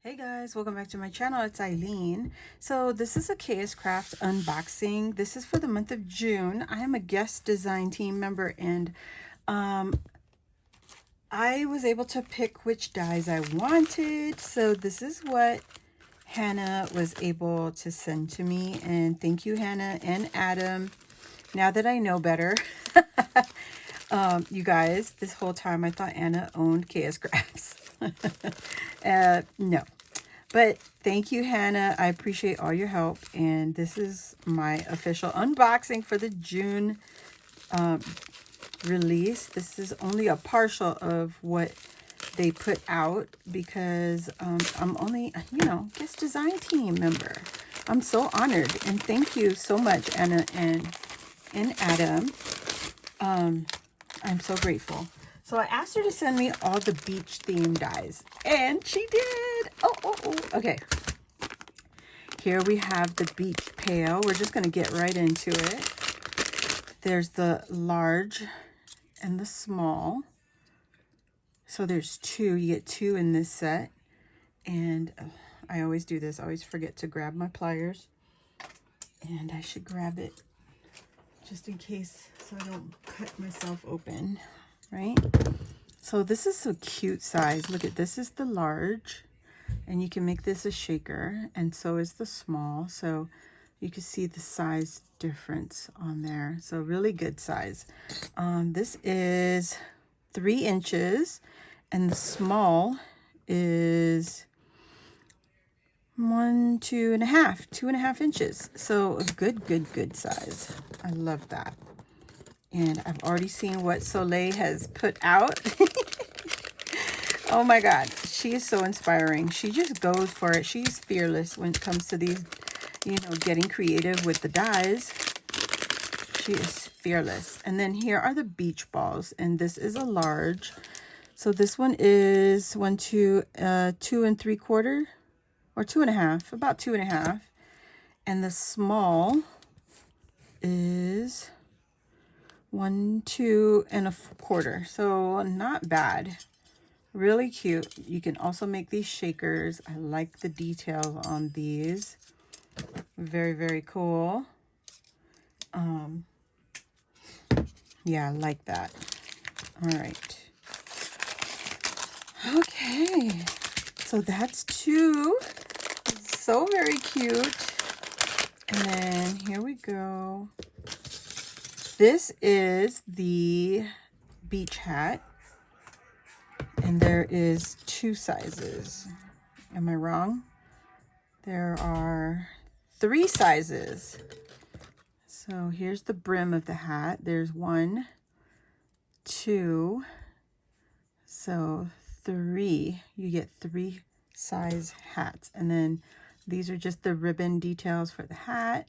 Hey guys, welcome back to my channel. It's Eileen. So this is a Kscraft unboxing. This is for the month of June. I am a guest design team member, and I was able to pick which dies I wanted. So this is what Hannah was able to send to me, and thank you, Hannah and Adam. Now that I know better, you guys, this whole time I thought Anna owned Kscrafts. No. But thank you, Hannah. I appreciate all your help. And this is my official unboxing for the June release. This is only a partial of what they put out because I'm only, guest design team member. I'm so honored. And thank you so much, Anna and Adam. I'm so grateful. So I asked her to send me all the beach theme dies, and she did. Oh. Okay. Here we have the beach pail. We're just going to get right into it. There's the large and the small. So there's two. You get two in this set. And I always do this. I always forget to grab my pliers. And I should grab it just in case so I don't cut myself open, right? So this is a cute size. Look at this is the large, and you can make this a shaker, and so is the small. So you can see the size difference on there. So really good size. This is 3 inches, and the small is 2.5 inches. So a good size. I love that. And I've already seen what Soleil has put out. Oh my God, she is so inspiring. She just goes for it. She's fearless when it comes to these, getting creative with the dies. She is fearless. And then here are the beach balls, and this is a large. So this one is 2 3/4 or 2.5, about 2.5. And the small is 2 1/4. So not bad. Really cute. You can also make these shakers. I like the detail on these. Very cool. Yeah, I like that. All right. Okay. So that's 2. So very cute. And then here we go. This is the beach hat. And there is 2 sizes. Am I wrong? There are 3 sizes. So here's the brim of the hat. There's 1, 2, so 3. You get 3 size hats. And then these are just the ribbon details for the hat.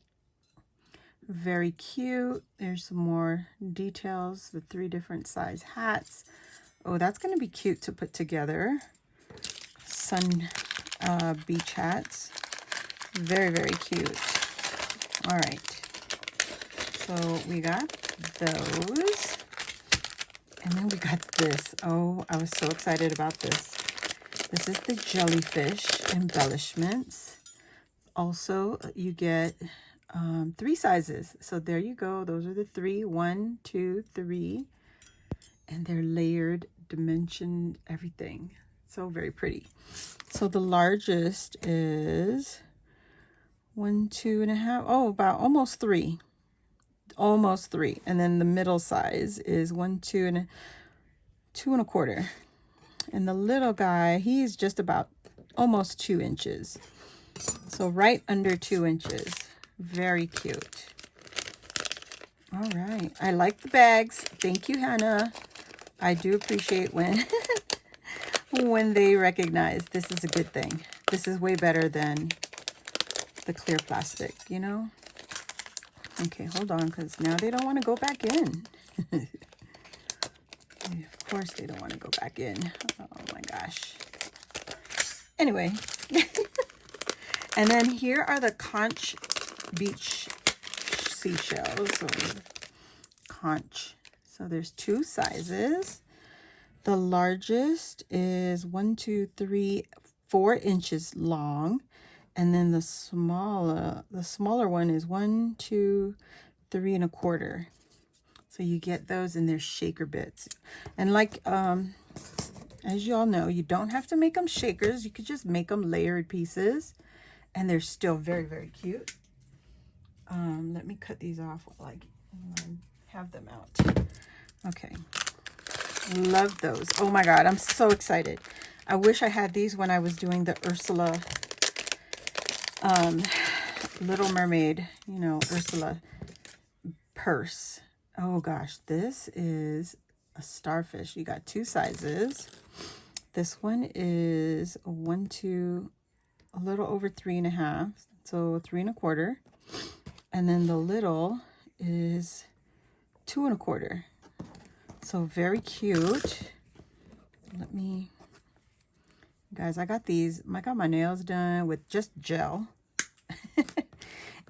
Very cute. There's some more details, the 3 different size hats. Oh, that's going to be cute to put together. Sun beach hats. Very cute. All right. So we got those. And then we got this. Oh, I was so excited about this. This is the jellyfish embellishments. Also, you get 3 sizes. So there you go. Those are the 3. 1, 2, 3. And they're layered, dimensioned, everything. So very pretty. So the largest is 1, 2.5. Oh, about almost 3. Almost 3. And then the middle size is 1, 2, and 2.25. And the little guy, he's just about almost 2 inches. So right under 2 inches. Very cute. All right. I like the bags. Thank you, Hannah. I do appreciate when when they recognize this is a good thing. This is way better than the clear plastic, Okay, hold on, because now they don't want to go back in. Of course they don't want to go back in. Oh my gosh. Anyway. And then here are the conch beach seashells. Conch. So there's 2 sizes. The largest is 1, 2, 3, 4 inches long. And then the smaller one is 1, 2, 3 1/4. So you get those in their shaker bits. And like, as you all know, you don't have to make them shakers. You could just make them layered pieces. And they're still very, very cute. Let me cut these off while I have them out. Okay. Love those. Oh my God, I'm so excited. I wish I had these when I was doing the Ursula Little Mermaid, you know, Ursula purse. Oh gosh, this is a starfish. You got 2 sizes. This one is a little over 3 1/2, so 3 1/4. And then the little is 2 1/4. So very cute. Guys, I got my nails done with just gel.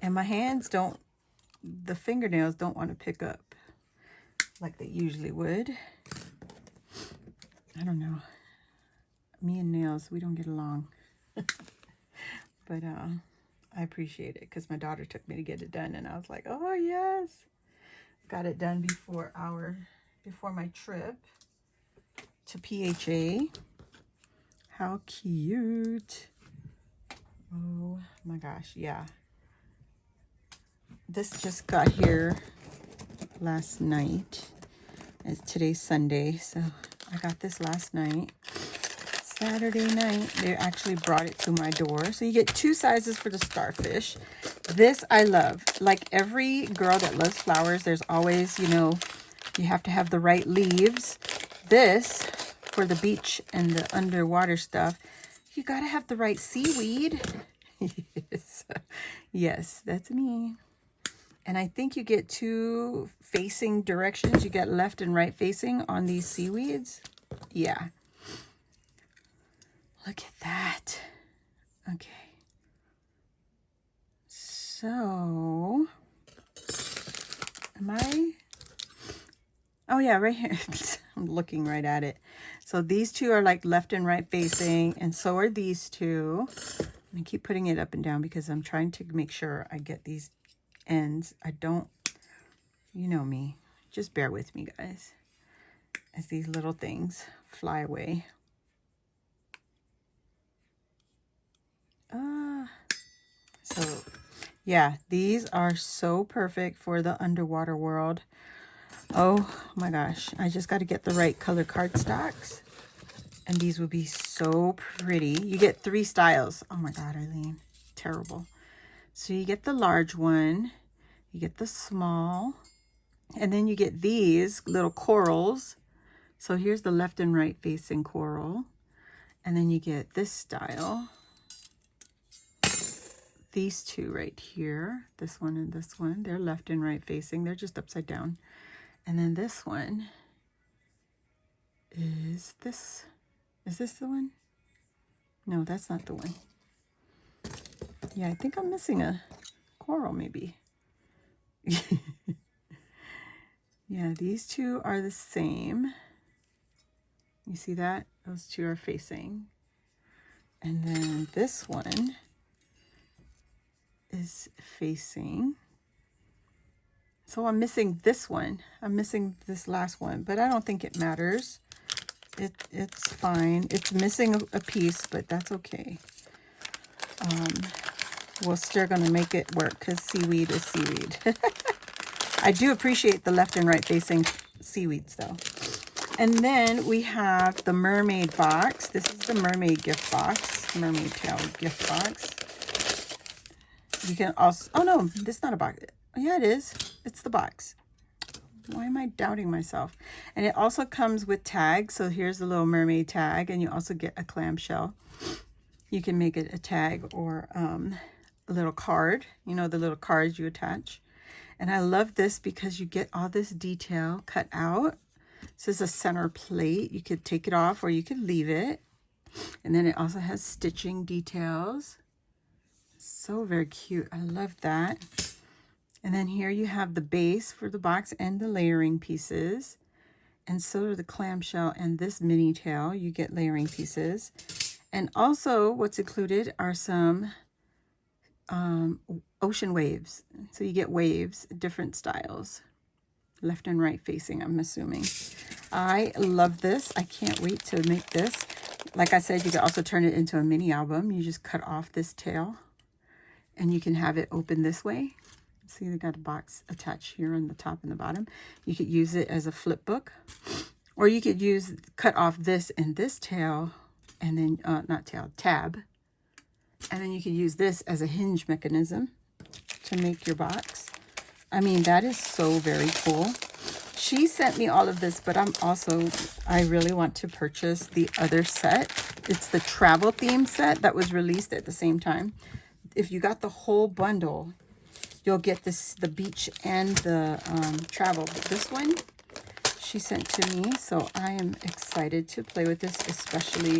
And my hands the fingernails don't want to pick up like they usually would. I don't know. Me and nails, we don't get along. But I appreciate it because my daughter took me to get it done. And I was like, oh yes. Got it done before my trip to PHA. How cute. Oh my gosh, yeah. This just got here last night. Today's Sunday, so I got this last night. Saturday night, they actually brought it to my door. So you get 2 sizes for the starfish. This I love. Like every girl that loves flowers, there's always, you know, you have to have the right leaves. This, for the beach and the underwater stuff, you got to have the right seaweed. Yes. Yes, that's me. And I think you get 2 facing directions. You get left and right facing on these seaweeds. Yeah. Look at that. Okay. So, oh yeah, right here. I'm looking right at it. So these 2 are like left and right facing, and so are these 2. I keep putting it up and down because I'm trying to make sure I get these ends. You know me. Just bear with me, guys, as these little things fly away. So yeah, these are so perfect for the underwater world. Oh my gosh, I just got to get the right color cardstocks, and these would be so pretty. You get 3 styles. Oh my God, Eileen, terrible. So you get the large one, you get the small, and then you get these little corals. So here's the left and right facing coral, and then you get this style. These 2 right here, this one and this one, they're left and right facing. They're just upside down. And then this one is this. Is this the one? No, that's not the one. Yeah, I think I'm missing a coral maybe. Yeah, these 2 are the same. You see that? Those 2 are facing. And then this one is facing. So I'm missing this one. I'm missing this last one, but I don't think it matters. It's fine. It's missing a piece, but that's okay. We're still going to make it work because seaweed is seaweed. I do appreciate the left and right facing seaweeds though. And then we have the mermaid box. This is the mermaid gift box, mermaid tail gift box. You can also, oh no, this is not a box. Yeah, it is. It's the box. Why am I doubting myself? And it also comes with tags. So here's the little mermaid tag, and you also get a clamshell. You can make it a tag or a little card, you know, the little cards you attach. And I love this because you get all this detail cut out. This is a center plate. You could take it off or you could leave it. And then it also has stitching details. So very cute. I love that. And then here you have the base for the box and the layering pieces. And so do the clamshell and this mini tail. You get layering pieces. And also what's included are some ocean waves. So you get waves, different styles, left and right facing, I'm assuming. I love this. I can't wait to make this. Like I said, you can also turn it into a mini album. You just cut off this tail and you can have it open this way. See, they got a box attached here on the top and the bottom. You could use it as a flip book, or you could cut off this and this tail, and then, not tail, tab. And then you could use this as a hinge mechanism to make your box. I mean, that is so very cool. She sent me all of this, but I really want to purchase the other set. It's the travel theme set that was released at the same time. If you got the whole bundle, you'll get the beach and the travel. But this one she sent to me, so I am excited to play with this, especially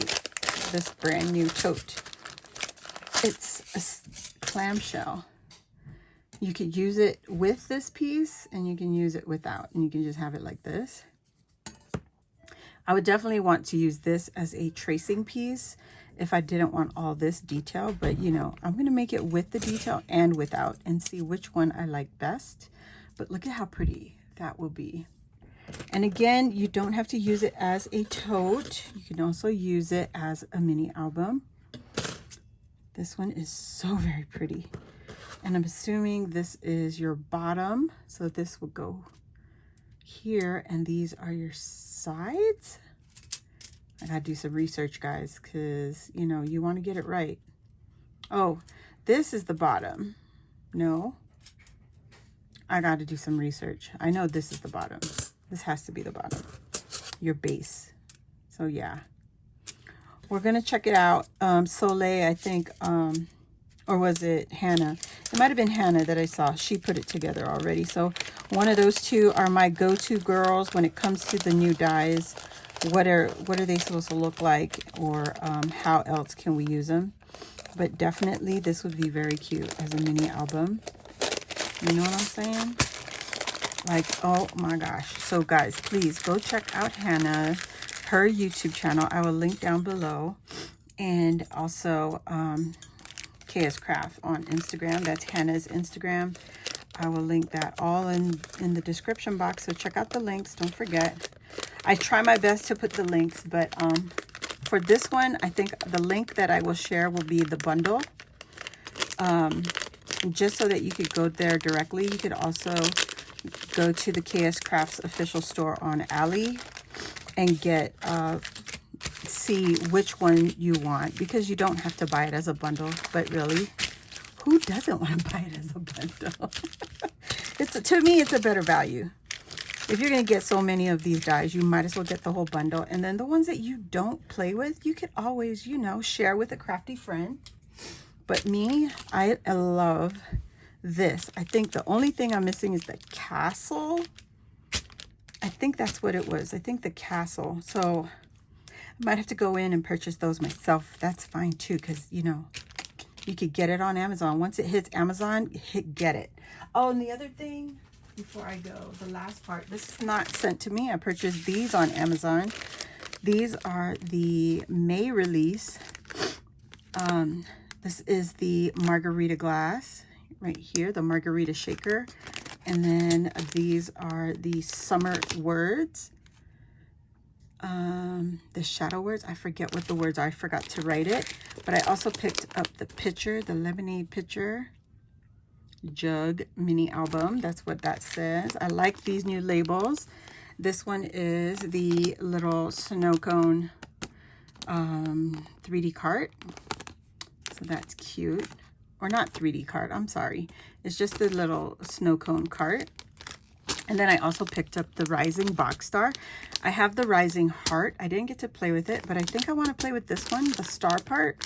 this brand new tote. It's a clamshell. You could use it with this piece and you can use it without, and you can just have it like this. I would definitely want to use this as a tracing piece if I didn't want all this detail, but you know, I'm going to make it with the detail and without and see which one I like best. But look at how pretty that will be. And again, you don't have to use it as a tote. You can also use it as a mini album. This one is so very pretty. And I'm assuming this is your bottom. So this will go here and these are your sides. I gotta do some research, guys, because you know, you want to get it right. Oh, this is the bottom. No, I gotta do some research. I know this is the bottom. This has to be the bottom, your base. So yeah, we're gonna check it out. Soleil, I think, or was it Hannah? It might have been Hannah that I saw. She put it together already. So one of those two are my go-to girls when it comes to the new dies. What are they supposed to look like, or how else can we use them? But definitely this would be very cute as a mini album. You know what I'm saying? Like, oh my gosh. So guys, please go check out Hannah, her YouTube channel. I will link down below. And also Kscraft on Instagram. That's Hannah's Instagram. I will link that all in the description box. So check out the links. Don't forget. I try my best to put the links, but for this one, I think the link that I will share will be the bundle. Just so that you could go there directly. You could also go to the Kscraft's official store on Ali and get see which one you want, because you don't have to buy it as a bundle. But really, who doesn't want to buy it as a bundle? To me, it's a better value. If you're going to get so many of these dies, you might as well get the whole bundle. And then the ones that you don't play with, you could always, you know, share with a crafty friend. But me, I love this. I think the only thing I'm missing is the castle. I think that's what it was. I think the castle. So I might have to go in and purchase those myself. That's fine too, because, you know, you could get it on Amazon. Once it hits Amazon, get it. Oh, and the other thing, before I go, the last part, this is not sent to me. I purchased these on Amazon. These are the May release. This is the margarita glass right here, the margarita shaker. And then these are the summer words. The shadow words, I forget what the words are. I forgot to write it. But I also picked up the pitcher, the lemonade pitcher jug mini album. That's what that says. I like these new labels. This one is the little snow cone 3D cart. So that's cute. Or not 3D cart, I'm sorry. It's just the little snow cone cart. And then I also picked up the Rising Box Star. I have the Rising Heart. I didn't get to play with it, but I think I want to play with this one, the star part.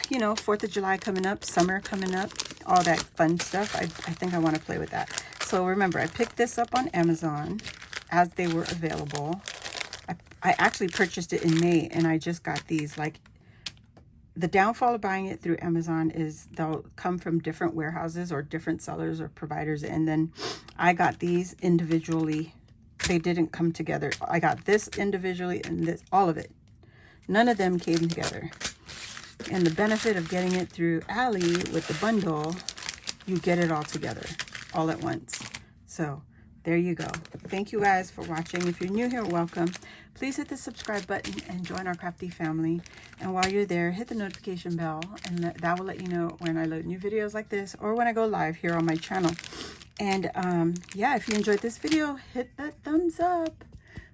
You know, 4th of July coming up, summer coming up, all that fun stuff. I think I want to play with that. So remember, I picked this up on Amazon as they were available. I actually purchased it in May, and I just got these. Like, the downfall of buying it through Amazon is they'll come from different warehouses or different sellers or providers. And then I got these individually. They didn't come together. I got this individually and this, all of it. None of them came together. And the benefit of getting it through Allie with the bundle, you get it all together, all at once. So there you go. Thank you guys for watching. If you're new here, welcome. Please hit the subscribe button and join our crafty family. And while you're there, hit the notification bell, and that will let you know when I load new videos like this or when I go live here on my channel. And yeah, if you enjoyed this video, hit that thumbs up.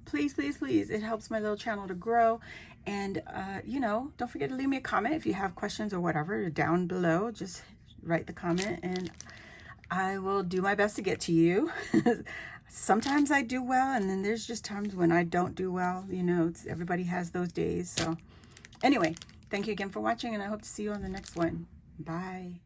Please, please, please. It helps my little channel to grow. And, you know, don't forget to leave me a comment if you have questions or whatever down below. Just write the comment and I will do my best to get to you. Sometimes I do well, and then there's just times when I don't do well. You know, everybody has those days. So anyway, thank you again for watching, and I hope to see you on the next one. Bye.